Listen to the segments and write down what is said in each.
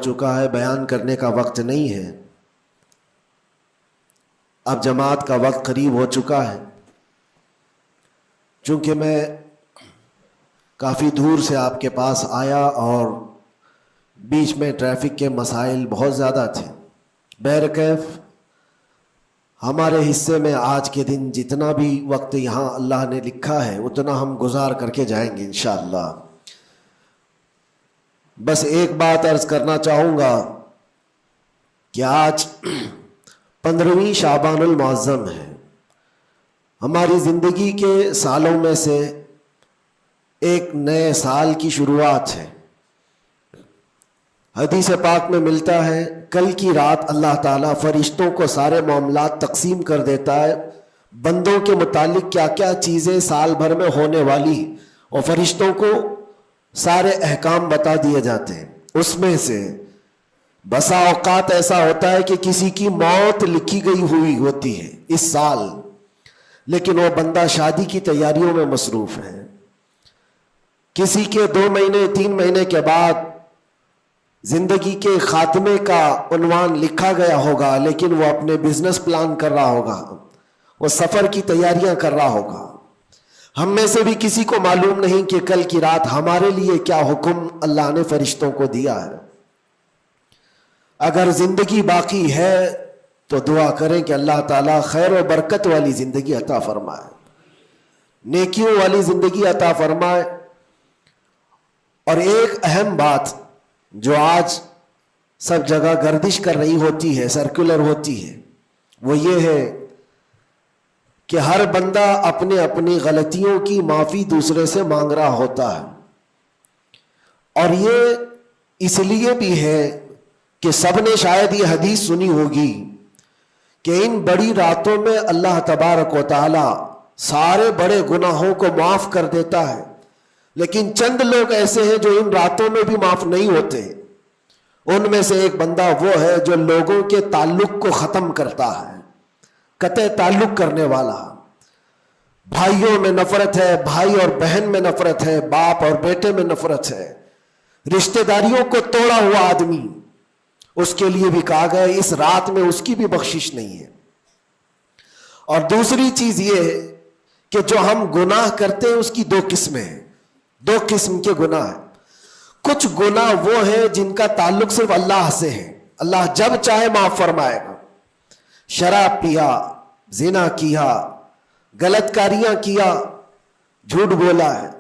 چکا ہے، بیان کرنے کا وقت نہیں ہے. اب جماعت کا وقت قریب ہو چکا ہے. چونکہ میں کافی دور سے آپ کے پاس آیا اور بیچ میں ٹریفک کے مسائل بہت زیادہ تھے. بہرکیف ہمارے حصے میں آج کے دن جتنا بھی وقت یہاں اللہ نے لکھا ہے اتنا ہم گزار کر کے جائیں گے انشاءاللہ. بس ایک بات عرض کرنا چاہوں گا کہ آج 15ویں شعبان المعظم ہے. ہماری زندگی کے سالوں میں سے ایک نئے سال کی شروعات ہے. حدیث پاک میں ملتا ہے کل کی رات اللہ تعالیٰ فرشتوں کو سارے معاملات تقسیم کر دیتا ہے، بندوں کے متعلق کیا کیا چیزیں سال بھر میں ہونے والی، اور فرشتوں کو سارے احکام بتا دیے جاتے ہیں. اس میں سے بسا اوقات ایسا ہوتا ہے کہ کسی کی موت لکھی گئی ہوئی ہوتی ہے اس سال، لیکن وہ بندہ شادی کی تیاریوں میں مصروف ہے. کسی کے 2 مہینے 3 مہینے کے بعد زندگی کے خاتمے کا عنوان لکھا گیا ہوگا، لیکن وہ اپنے بزنس پلان کر رہا ہوگا، وہ سفر کی تیاریاں کر رہا ہوگا. ہم میں سے بھی کسی کو معلوم نہیں کہ کل کی رات ہمارے لیے کیا حکم اللہ نے فرشتوں کو دیا ہے. اگر زندگی باقی ہے تو دعا کریں کہ اللہ تعالیٰ خیر و برکت والی زندگی عطا فرمائے، نیکیوں والی زندگی عطا فرمائے. اور ایک اہم بات جو آج سب جگہ گردش کر رہی ہوتی ہے، سرکولر ہوتی ہے، وہ یہ ہے کہ ہر بندہ اپنے اپنی غلطیوں کی معافی دوسرے سے مانگ رہا ہوتا ہے. اور یہ اس لیے بھی ہے کہ سب نے شاید یہ حدیث سنی ہوگی کہ ان بڑی راتوں میں اللہ تبارک و تعالی سارے بڑے گناہوں کو معاف کر دیتا ہے، لیکن چند لوگ ایسے ہیں جو ان راتوں میں بھی معاف نہیں ہوتے. ان میں سے ایک بندہ وہ ہے جو لوگوں کے تعلق کو ختم کرتا ہے، قطع تعلق کرنے والا. بھائیوں میں نفرت ہے، بھائی اور بہن میں نفرت ہے، باپ اور بیٹے میں نفرت ہے، رشتہ داریوں کو توڑا ہوا آدمی، اس کے لیے بھی کہا گیا اس رات میں اس کی بھی بخشش نہیں ہے. اور دوسری چیز یہ ہے کہ جو ہم گناہ کرتے ہیں اس کی 2 قسمیں ہیں. 2 قسم کے گناہ ہیں. کچھ گناہ وہ ہیں جن کا تعلق صرف اللہ سے ہے، اللہ جب چاہے معاف فرمائے گا. شراب پیا، زنا کیا، غلط کاریاں کیا، جھوٹ بولا ہے،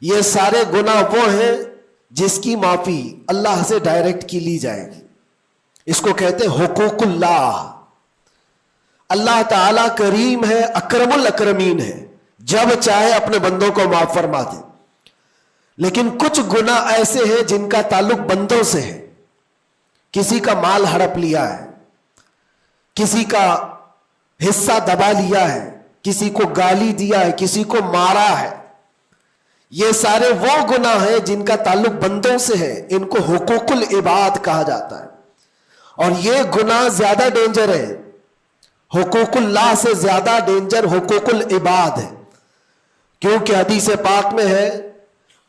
یہ سارے گناہ وہ ہیں جس کی معافی اللہ سے ڈائریکٹ کی لی جائے گی. اس کو کہتے ہیں حقوق اللہ. اللہ تعالیٰ کریم ہے، اکرم الاکرمین ہے، جب چاہے اپنے بندوں کو معاف فرما دے. لیکن کچھ گناہ ایسے ہیں جن کا تعلق بندوں سے ہے. کسی کا مال ہڑپ لیا ہے، کسی کا حصہ دبا لیا ہے، کسی کو گالی دیا ہے، کسی کو مارا ہے. یہ سارے وہ گناہ ہیں جن کا تعلق بندوں سے ہے، ان کو حقوق العباد کہا جاتا ہے. اور یہ گناہ زیادہ ڈینجر ہے، حقوق اللہ سے زیادہ ڈینجر حقوق العباد ہے. کیونکہ حدیث پاک میں ہے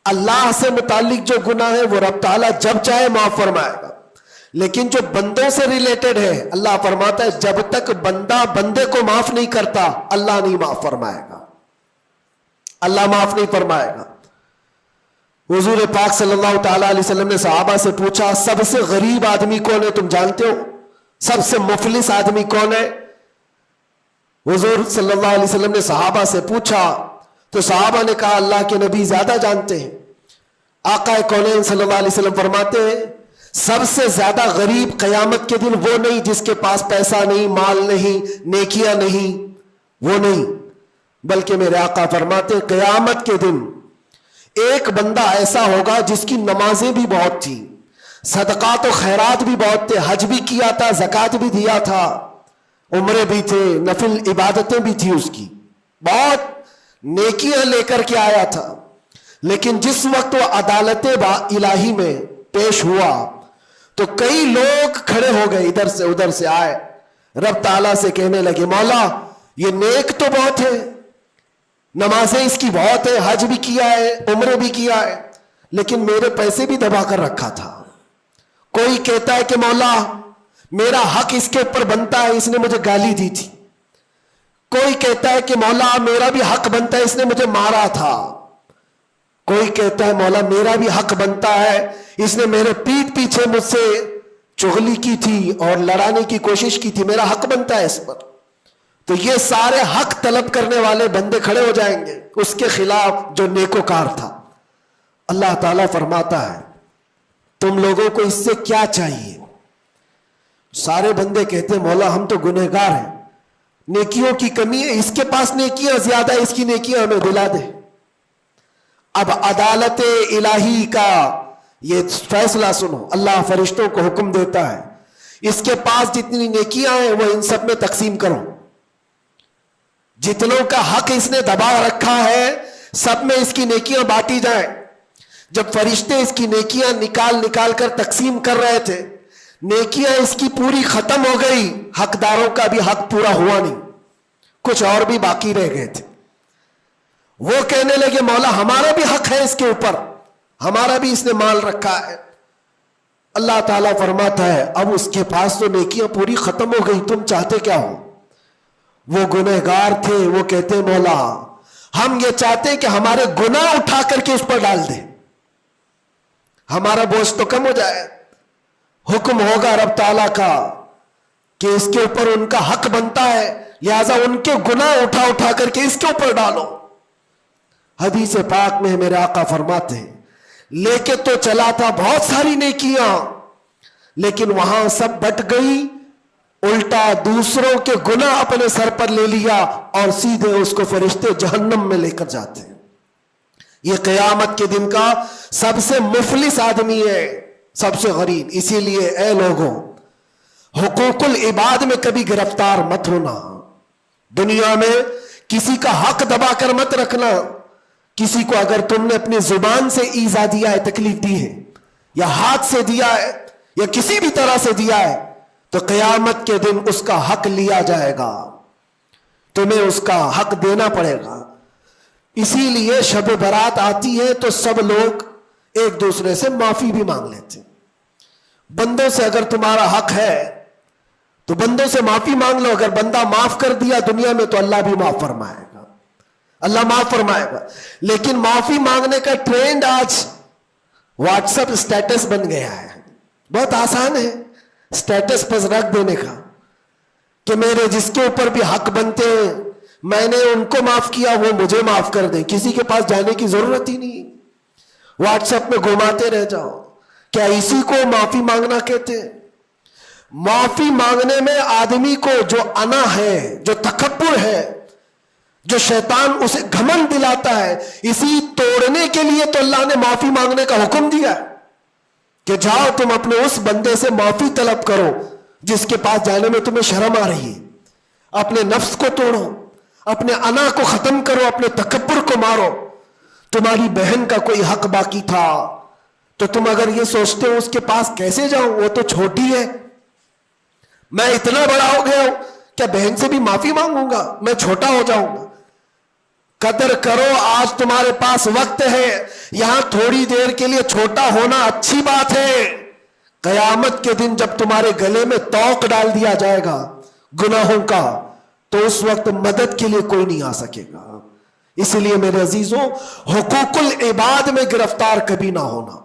اللہ سے متعلق جو گناہ ہے وہ رب تعالیٰ جب چاہے معاف فرمائے گا، لیکن جو بندوں سے ریلیٹڈ ہے اللہ فرماتا ہے جب تک بندہ بندے کو معاف نہیں کرتا اللہ نہیں معاف فرمائے گا، اللہ معاف نہیں فرمائے گا. حضور پاک صلی اللہ تعالیٰ علیہ وسلم نے صحابہ سے پوچھا سب سے غریب آدمی کون ہے؟ تم جانتے ہو سب سے مفلس آدمی کون ہے؟ حضور صلی اللہ علیہ وسلم نے صحابہ سے پوچھا تو صحابہ نے کہا اللہ کے نبی زیادہ جانتے ہیں. آقا کونین صلی اللہ علیہ وسلم فرماتے ہیں سب سے زیادہ غریب قیامت کے دن وہ نہیں جس کے پاس پیسہ نہیں، مال نہیں، نیکیاں نہیں، وہ نہیں، بلکہ میرے آقا فرماتے ہیں قیامت کے دن ایک بندہ ایسا ہوگا جس کی نمازیں بھی بہت تھی، صدقات و خیرات بھی بہت تھے، حج بھی کیا تھا، زکوٰۃ بھی دیا تھا، عمرے بھی تھے، نفل عبادتیں بھی تھی، اس کی بہت نیکیاں لے کر کے آیا تھا. لیکن جس وقت وہ عدالت الہی میں پیش ہوا تو کئی لوگ کھڑے ہو گئے، ادھر سے ادھر سے آئے، رب تعالیٰ سے کہنے لگے مولا یہ نیک تو بہت ہے، نمازیں اس کی بہت ہے، حج بھی کیا ہے، عمرے بھی کیا ہے، لیکن میرے پیسے بھی دبا کر رکھا تھا، کوئی کہتا ہے کہ مولا میرا حق اس کے اوپر بنتا ہے، اس نے مجھے گالی دی تھی. کوئی کہتا ہے کہ مولا میرا بھی حق بنتا ہے، اس نے مجھے مارا تھا. کوئی کہتا ہے مولا میرا بھی حق بنتا ہے، اس نے میرے پیٹھ پیچھے مجھ سے چغلی کی تھی اور لڑانے کی کوشش کی تھی، میرا حق بنتا ہے اس پر. تو یہ سارے حق طلب کرنے والے بندے کھڑے ہو جائیں گے اس کے خلاف جو نیکوکار تھا. اللہ تعالیٰ فرماتا ہے تم لوگوں کو اس سے کیا چاہیے؟ سارے بندے کہتے ہیں مولا ہم تو گنہگار ہیں، نیکیوں کی کمی ہے، اس کے پاس نیکیاں زیادہ ہے، اس کی نیکیاں ہمیں دلا دے. اب عدالت الہی کا یہ فیصلہ سنو. اللہ فرشتوں کو حکم دیتا ہے اس کے پاس جتنی نیکیاں ہیں وہ ان سب میں تقسیم کرو. جتنوں کا حق اس نے دبا رکھا ہے سب میں اس کی نیکیاں بانٹی جائیں. جب فرشتے اس کی نیکیاں نکال نکال کر تقسیم کر رہے تھے، نیکیاں اس کی پوری ختم ہو گئی، حقداروں کا بھی حق پورا ہوا نہیں، کچھ اور بھی باقی رہ گئے تھے. وہ کہنے لگے مولا ہمارا بھی حق ہے اس کے اوپر، ہمارا بھی اس نے مال رکھا ہے. اللہ تعالیٰ فرماتا ہے اب اس کے پاس تو نیکیاں پوری ختم ہو گئی، تم چاہتے کیا ہو؟ وہ گنہگار تھے، وہ کہتے مولا ہم یہ چاہتے ہیں کہ ہمارے گناہ اٹھا کر کے اس پر ڈال دیں، ہمارا بوجھ تو کم ہو جائے. حکم ہوگا رب تعالیٰ کا کہ اس کے اوپر ان کا حق بنتا ہے، لہذا ان کے گناہ اٹھا اٹھا کر کے اس کے اوپر ڈالو. حدیث پاک میں میرے آقا فرماتے ہیں لے کے تو چلا تھا بہت ساری نیکیاں، لیکن وہاں سب بٹ گئی، الٹا دوسروں کے گناہ اپنے سر پر لے لیا اور سیدھے اس کو فرشتے جہنم میں لے کر جاتے ہیں. یہ قیامت کے دن کا سب سے مفلس آدمی ہے، سب سے غریب. اسی لیے اے لوگوں حقوق العباد میں کبھی گرفتار مت ہونا. دنیا میں کسی کا حق دبا کر مت رکھنا. کسی کو اگر تم نے اپنی زبان سے ایذا دیا ہے، تکلیف دی ہے، یا ہاتھ سے دیا ہے یا کسی بھی طرح سے دیا ہے، تو قیامت کے دن اس کا حق لیا جائے گا، تمہیں اس کا حق دینا پڑے گا. اسی لیے شب برات آتی ہے تو سب لوگ ایک دوسرے سے معافی بھی مانگ لیتے. بندوں سے اگر تمہارا حق ہے تو بندوں سے معافی مانگ لو. اگر بندہ معاف کر دیا دنیا میں تو اللہ بھی معاف فرمائے گا، اللہ معاف فرمائے گا. لیکن معافی مانگنے کا ٹرینڈ آج واٹس ایپ اسٹیٹس بن گیا ہے. بہت آسان ہے اسٹیٹس پر رکھ دینے کا کہ میرے جس کے اوپر بھی حق بنتے ہیں میں نے ان کو معاف کیا، وہ مجھے معاف کر دیں. کسی کے پاس جانے کی ضرورت ہی نہیں، واٹس ایپ میں گھماتے رہ جاؤ. کیا اسی کو معافی مانگنا کہتے ہیں؟ معافی مانگنے میں آدمی کو جو انا ہے، جو تکبر ہے، جو شیطان اسے گھمنڈ دلاتا ہے، اسی توڑنے کے لیے تو اللہ نے معافی مانگنے کا حکم دیا ہے کہ جاؤ تم اپنے اس بندے سے معافی طلب کرو جس کے پاس جانے میں تمہیں شرم آ رہی ہے. اپنے نفس کو توڑو، اپنے انا کو ختم کرو، اپنے تکبر کو مارو. تمہاری بہن کا کوئی حق باقی تھا تو تم اگر یہ سوچتے ہو اس کے پاس کیسے جاؤں، وہ تو چھوٹی ہے، میں اتنا بڑا ہو گیا ہوں، کیا بہن سے بھی معافی مانگوں گا، میں چھوٹا ہو جاؤں گا. قدر کرو، آج تمہارے پاس وقت ہے، یہاں تھوڑی دیر کے لیے چھوٹا ہونا اچھی بات ہے. قیامت کے دن جب تمہارے گلے میں توق ڈال دیا جائے گا گناہوں کا تو اس وقت مدد کے لیے کوئی نہیں آ سکے گا. اس لیے میرے عزیزوں حقوق العباد میں گرفتار کبھی نہ ہونا.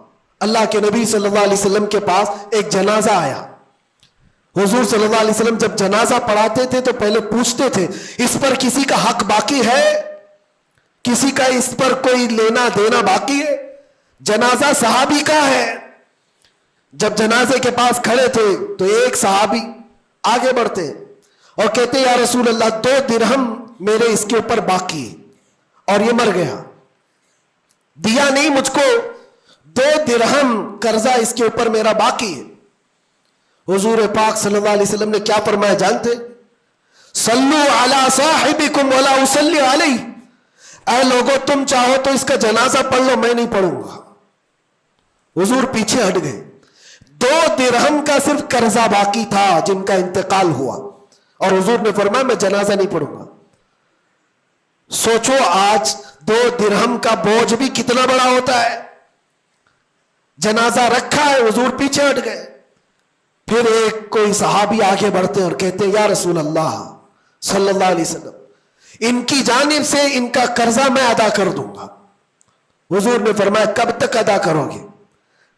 اللہ کے نبی صلی اللہ علیہ وسلم کے پاس ایک جنازہ آیا. حضور صلی اللہ علیہ وسلم جب جنازہ پڑھاتے تھے تو پہلے پوچھتے تھے اس پر کسی کا حق باقی ہے، کسی کا اس پر کوئی لینا دینا باقی ہے. جنازہ صحابی کا ہے. جب جنازے کے پاس کھڑے تھے تو ایک صحابی آگے بڑھتے اور کہتے یا رسول اللہ 2 درہم میرے اس کے اوپر باقی اور یہ مر گیا، دیا نہیں مجھ کو، 2 درہم قرضہ اس کے اوپر میرا باقی ہے. حضور پاک صلی اللہ علیہ وسلم نے کیا فرمایا جانتے؟ صلو علی صاحبکم ولا اصلی علیہ. اے لوگوں تم چاہو تو اس کا جنازہ پڑھ لو، میں نہیں پڑھوں گا. حضور پیچھے ہٹ گئے. 2 درہم کا صرف قرضہ باقی تھا جن کا انتقال ہوا اور حضور نے فرمایا میں جنازہ نہیں پڑھوں گا. سوچو آج 2 درہم کا بوجھ بھی کتنا بڑا ہوتا ہے. جنازہ رکھا ہے، حضور پیچھے ہٹ گئے. پھر ایک کوئی صحابی آگے بڑھتے ہیں اور کہتے ہیں یا رسول اللہ صلی اللہ علیہ وسلم, ان کی جانب سے ان کا قرضہ میں ادا کر دوں گا. حضور نے فرمایا کب تک ادا کرو گے؟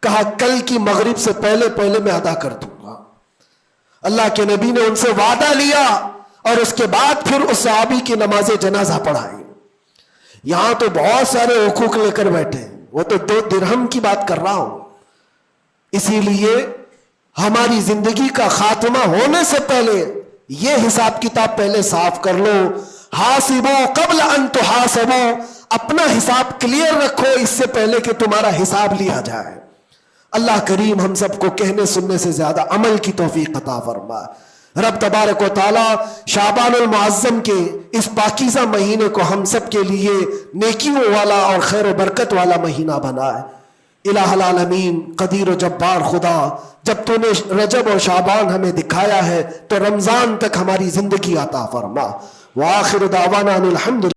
کہا کل کی مغرب سے پہلے میں ادا کر دوں گا. اللہ کے نبی نے ان سے وعدہ لیا اور اس کے بعد پھر اس صحابی کی نماز جنازہ پڑھائی. یہاں تو بہت سارے حقوق لے کر بیٹھے ہیں, وہ تو 2 درہم کی بات کر رہا ہوں. اسی لیے ہماری زندگی کا خاتمہ ہونے سے پہلے یہ حساب کتاب پہلے صاف کر لو. حاسبو قبل ان تحاسبو, اپنا حساب کلیئر رکھو اس سے پہلے کہ تمہارا حساب لیا جائے. اللہ کریم ہم سب کو کہنے سننے سے زیادہ عمل کی توفیق عطا فرمائے. رب تبارک و تعالی شعبان المعظم کے اس پاکیزہ مہینے کو ہم سب کے لیے نیکیوں والا اور خیر و برکت والا مہینہ بنائے. الہ العالمین قدیر و جبار خدا, جب تو نے رجب اور شعبان ہمیں دکھایا ہے تو رمضان تک ہماری زندگی عطا فرما. وآخر دعوانا الحمد